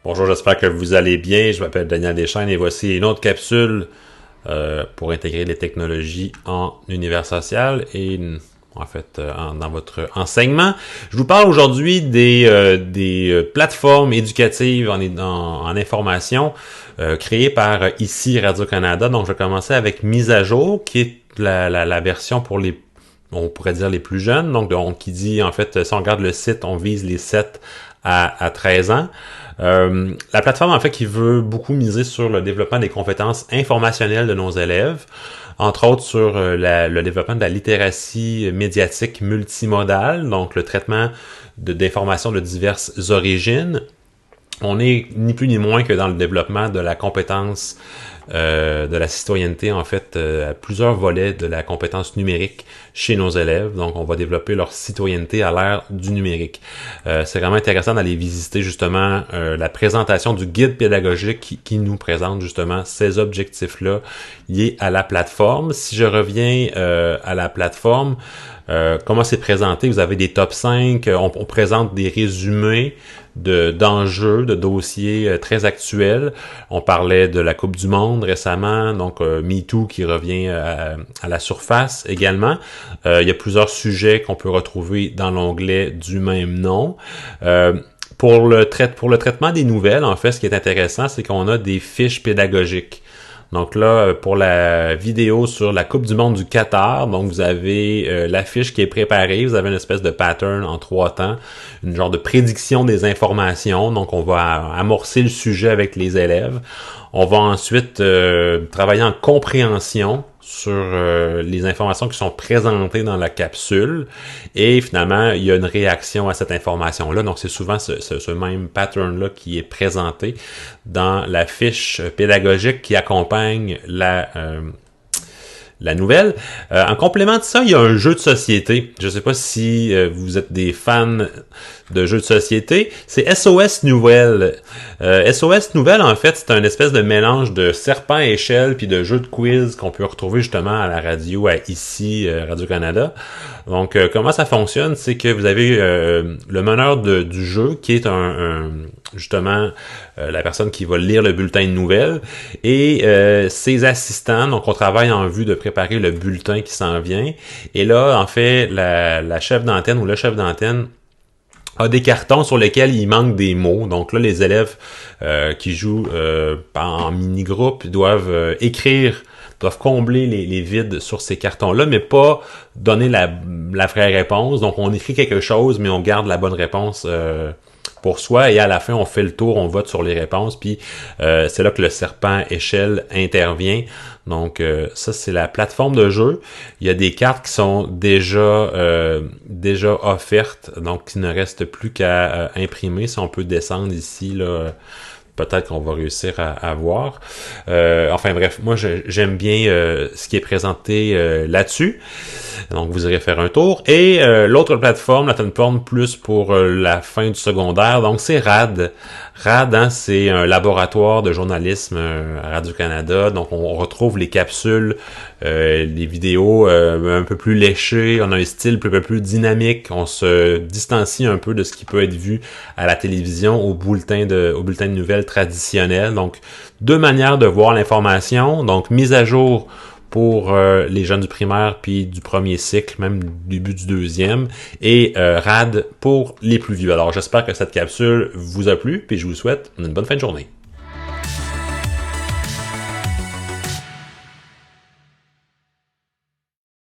Bonjour, j'espère que vous allez bien. Je m'appelle Daniel Deschaines et voici une autre capsule pour intégrer les technologies en univers social et dans votre enseignement. Je vous parle aujourd'hui des plateformes éducatives en information créées par ici Radio-Canada. Donc, je vais commencer avec Mise à jour, qui est la version pour on pourrait dire les plus jeunes. Donc, qui dit, en fait, si on regarde le site, on vise les 7 à 13 ans. La plateforme, en fait, qui veut beaucoup miser sur le développement des compétences informationnelles de nos élèves, entre autres sur le développement de la littératie médiatique multimodale, donc le traitement d'informations de diverses origines. On est ni plus ni moins que dans le développement de la compétence de la citoyenneté, en fait, à plusieurs volets de la compétence numérique chez nos élèves. Donc, on va développer leur citoyenneté à l'ère du numérique. C'est vraiment intéressant d'aller visiter justement la présentation du guide pédagogique qui nous présente justement ces objectifs-là liés à la plateforme. Si je reviens à la plateforme, comment c'est présenté? Vous avez des top 5, on présente des résumés d'enjeux, de dossiers très actuels. On parlait de la Coupe du Monde récemment, donc MeToo qui revient à la surface également. Il y a plusieurs sujets qu'on peut retrouver dans l'onglet du même nom. Pour le traitement des nouvelles, en fait, ce qui est intéressant, c'est qu'on a des fiches pédagogiques. Donc là, pour la vidéo sur la Coupe du monde du Qatar, donc vous avez la fiche qui est préparée, vous avez une espèce de pattern en 3 temps, une genre de prédiction des informations, donc on va amorcer le sujet avec les élèves. On va ensuite travailler en compréhension sur les informations qui sont présentées dans la capsule et finalement, il y a une réaction à cette information-là. Donc, c'est souvent ce même pattern-là qui est présenté dans la fiche pédagogique qui accompagne la nouvelle. En complément de ça, il y a un jeu de société. Je ne sais pas si vous êtes des fans de jeux de société. C'est SOS Nouvelle. SOS Nouvelle, en fait, c'est un espèce de mélange de serpent à échelle puis de jeux de quiz qu'on peut retrouver justement à la radio, ici, Radio-Canada. Donc, comment ça fonctionne? C'est que vous avez le meneur du jeu qui est justement la personne qui va lire le bulletin de nouvelles et ses assistants. Donc, on travaille en vue de préparer le bulletin qui s'en vient. Et là, en fait, la chef d'antenne ou le chef d'antenne a des cartons sur lesquels il manque des mots. Donc là, les élèves qui jouent en mini-groupe doivent combler les vides sur ces cartons-là, mais pas donner la vraie réponse. Donc, on écrit quelque chose, mais on garde la bonne réponse pour soi, et à la fin, on fait le tour, on vote sur les réponses, puis c'est là que le serpent échelle intervient. Donc, ça, c'est la plateforme de jeu. Il y a des cartes qui sont déjà offertes, donc il ne reste plus qu'à imprimer. Si on peut descendre ici, là, peut-être qu'on va réussir à voir. Enfin bref, moi j'aime bien ce qui est présenté là-dessus. Donc vous irez faire un tour. Et l'autre plateforme, la plateforme plus pour la fin du secondaire, donc c'est RAD. RAD, hein, c'est un laboratoire de journalisme à Radio-Canada. Donc on retrouve les capsules, les vidéos un peu plus léchées. On a un style un peu plus dynamique. On se distancie un peu de ce qui peut être vu à la télévision, au bulletin de nouvelles traditionnel. Donc, 2 manières de voir l'information. Donc, mise à jour pour les jeunes du primaire puis du premier cycle, même du début du deuxième, et RAD pour les plus vieux. Alors, j'espère que cette capsule vous a plu, puis je vous souhaite une bonne fin de journée.